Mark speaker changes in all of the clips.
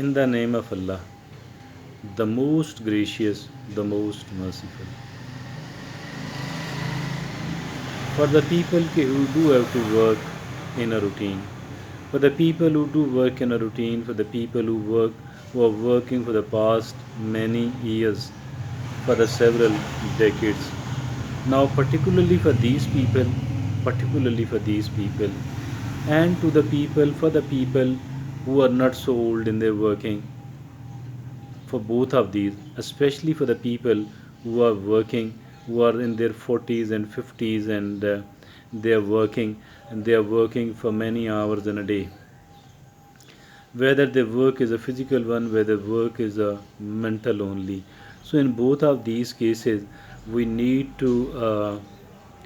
Speaker 1: In the name of Allah, the most gracious, the most merciful. For the people who do have to work in a routine, for the people who do work in a routine, for the people who are working for the past many years, for the several decades. Now, particularly for these people, and to the people, for the people who are not so old in their working, for both of these, especially for the people who are working, who are in their 40s and 50s, and they are working for many hours in a day, whether the work is a physical one, whether work is a mental only. So in both of these cases, we need to uh,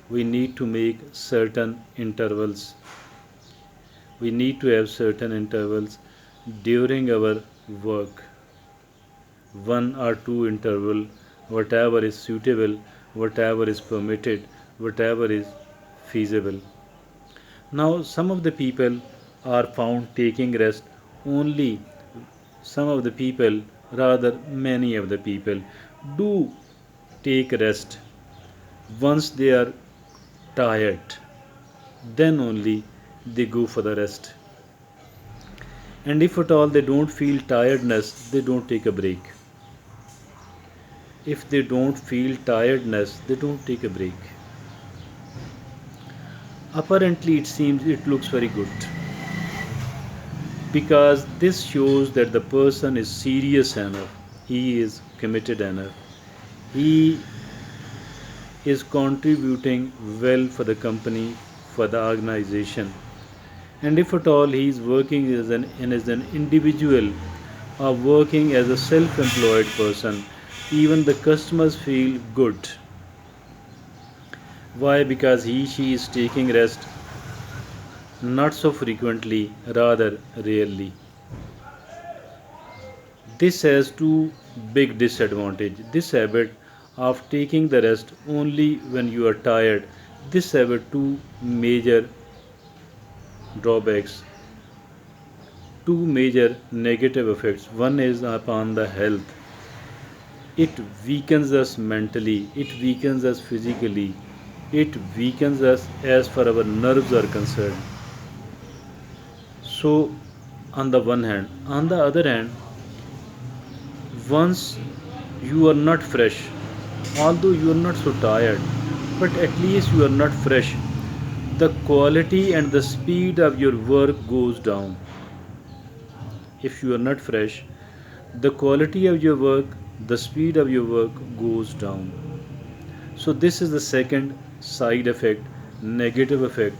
Speaker 1: we need to make certain intervals. We need to have certain intervals during our work, one or two interval, whatever is suitable, whatever is permitted, whatever is feasible. Now, some of the people are found taking rest only. Some of the people, rather, many of the people, do take rest once they are tired. Then only they go for the rest. And if at all they don't feel tiredness, they don't take a break. If they don't feel tiredness, they don't take a break. Apparently, it looks very good, because this shows that the person is serious enough, he is committed enough, he is contributing well for the company, for the organization. And if at all he is working as an individual or working as a self employed person, even the customers feel good. Why? Because she is taking rest not so frequently, rather rarely. This has two big disadvantages. This habit of taking the rest only when you are tired, this has two major drawbacks, two major negative effects. One is upon the health. It weakens us mentally, it weakens us physically, it weakens us as far our nerves are concerned. So, on the one hand, on the other hand, once you are not fresh, although you are not so tired, but at least you are not fresh, the quality and the speed of your work goes down. If you are not fresh, the quality of your work, the speed of your work goes down. So, this is the second side effect, negative effect,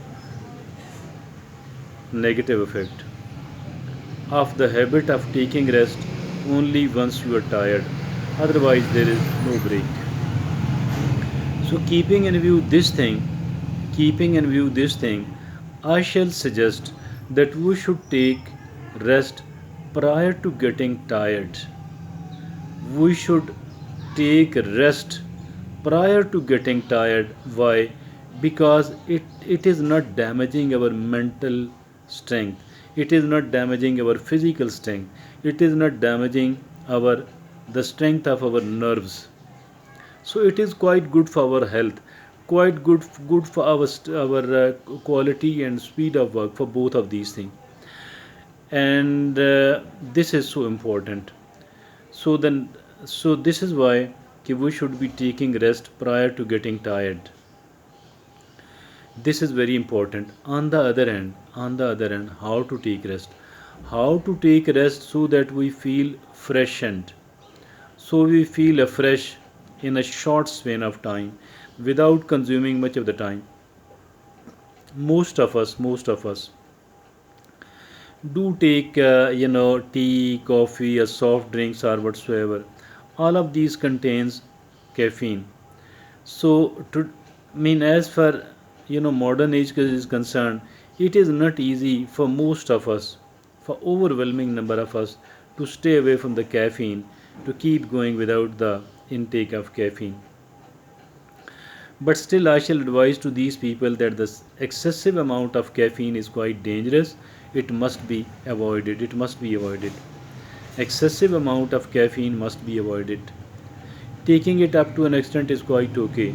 Speaker 1: negative effect of the habit of taking rest only once you are tired, otherwise, there is no break. So, keeping in view this thing, I shall suggest that we should take rest prior to getting tired. We should take rest prior to getting tired. Why? Because it is not damaging our mental strength, it is not damaging our physical strength, it is not damaging our the strength of our nerves. So it is quite good for our health, quite good for our quality and speed of work, for both of these things. And this is so important. So then, so this is why we should be taking rest prior to getting tired. This is very important. On the other hand, how to take rest, so that we feel freshened, so we feel afresh in a short span of time, without consuming much of the time. Most of us do take tea, coffee, or soft drinks, or whatsoever. All of these contains caffeine. So to mean, as far modern age is concerned, it is not easy for most of us, for overwhelming number of us, to stay away from the caffeine, to keep going without the intake of caffeine. But still, I shall advise to these people that this excessive amount of caffeine is quite dangerous. It must be avoided. Excessive amount of caffeine must be avoided. Taking it up to an extent is quite okay,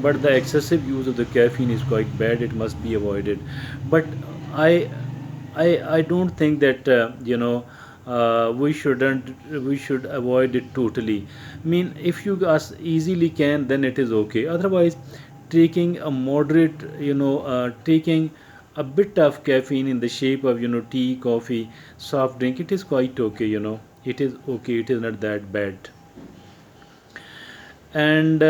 Speaker 1: but the excessive use of the caffeine is quite bad. It must be avoided. But I I don't think that we should avoid it totally. I mean, if you guys easily can, then it is okay. Otherwise, taking a moderate, taking a bit of caffeine in the shape of tea, coffee, soft drink, it is quite okay. It is okay. It is not that bad. And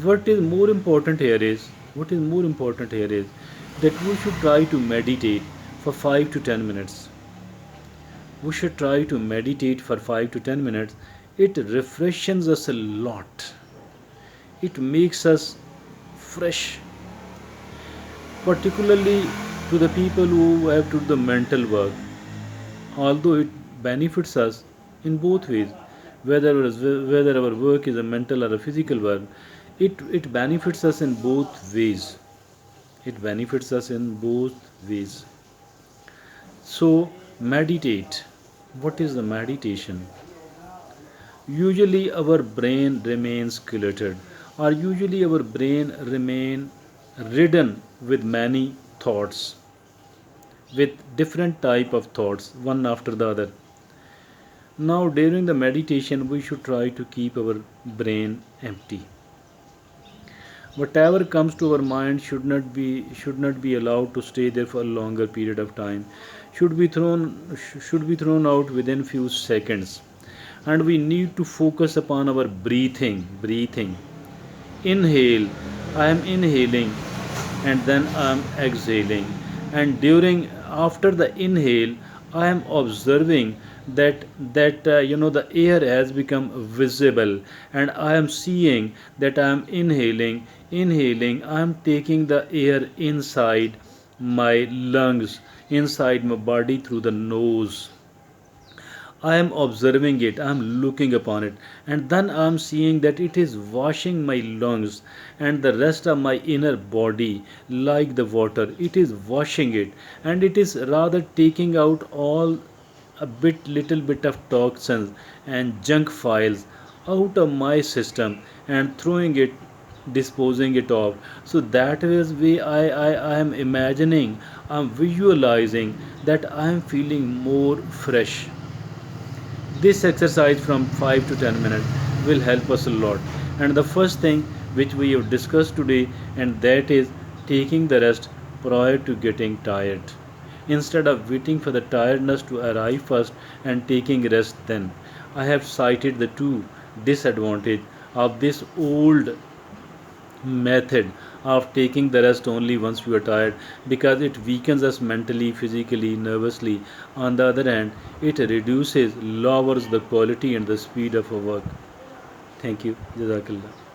Speaker 1: what is more important here is that we should try to meditate for 5 to 10 minutes. We should try to meditate for 5 to 10 minutes. It refreshes us a lot. It makes us fresh, particularly to the people who have to do the mental work. Although it benefits us in both ways, whether our work is a mental or a physical work, it benefits us in both ways. It benefits us in both ways. So meditate. What is the meditation? Usually our brain remains cluttered, or usually our brain remain ridden with many thoughts, with different type of thoughts, one after the other. Now during the meditation we should try to keep our brain empty. Whatever comes to our mind should not be allowed to stay there for a longer period of time. Should be thrown out within few seconds. And we need to focus upon our breathing. Inhale, I am inhaling, and then I am exhaling. And during after the inhale, I am observing that the air has become visible, and I am seeing that I am inhaling. I am taking the air inside my lungs, inside my body through the nose. I am observing it, I am looking upon it, and then I am seeing that it is washing my lungs and the rest of my inner body like the water. It is washing it, and it is rather taking out all little bit of toxins and junk files out of my system and throwing it, disposing it off. So that is way I am imagining, I'm visualizing that I am feeling more fresh. This exercise from 5 to 10 minutes will help us a lot. And the first thing which we have discussed today, and that is taking the rest prior to getting tired. Instead of waiting for the tiredness to arrive first and taking rest then. I have cited the two disadvantages of this old method of taking the rest only once we are tired, because it weakens us mentally, physically, nervously. On the other hand, it lowers the quality and the speed of our work. Thank you. Jazakallah.